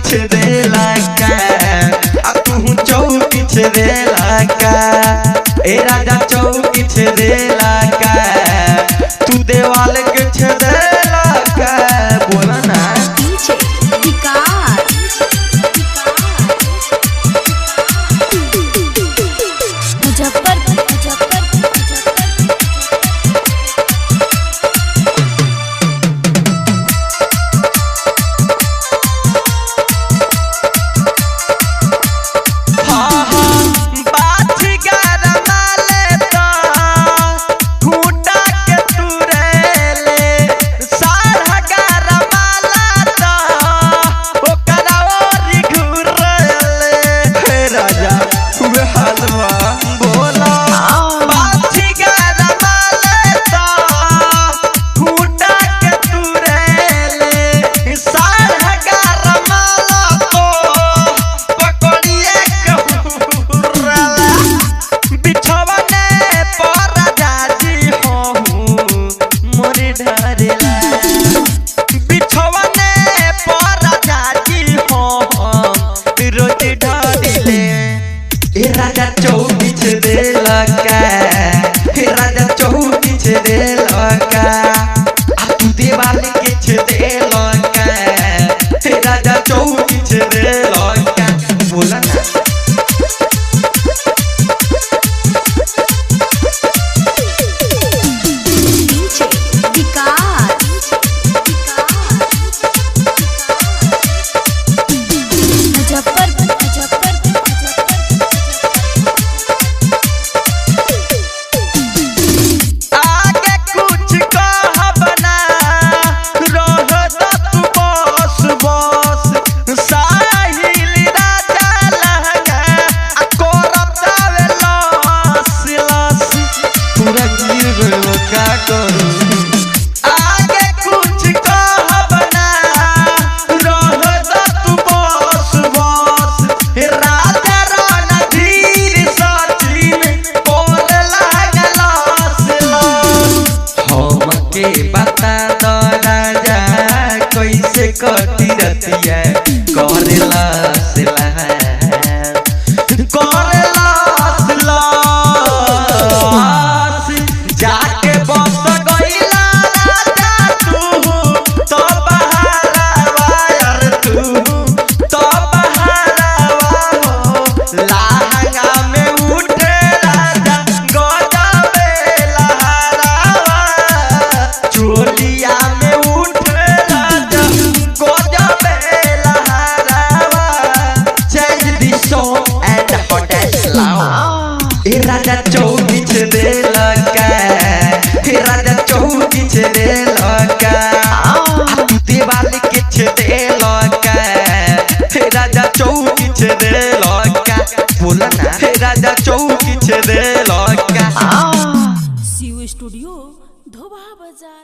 छेदेला का तू चौकी छेदेला का ए राजा चौकी छेदेला का तू देवाल के छेदेला का बोला ना राजा चौकी छेदेला का राजा चौकी छेदेला का तू देवाल के छेदेला का राजा चौकी छेदेला का बोला ना आगे कुछ कहबना रह तू बस बस राजा रणधीर सचिन बोल लागलस हमके बता दो राजा कैसे कटी रतिया करेला जाके बस गईला राजा तू तो बहारवा यार तू तो बहारवा हो लहंगा में उठे राजा गजबे लहरावा चोलिया में उठे राजा गजबे लहरावा change the song and hottest लाओ ए राजा चौकी छेदेला का राजा चौकी छेदेला का तू देवाल के छेदेला का राजा चौकी छेदेला का बोला ना राजा चौकी छेदेला का शिव स्टूडियो धोबा बाजार।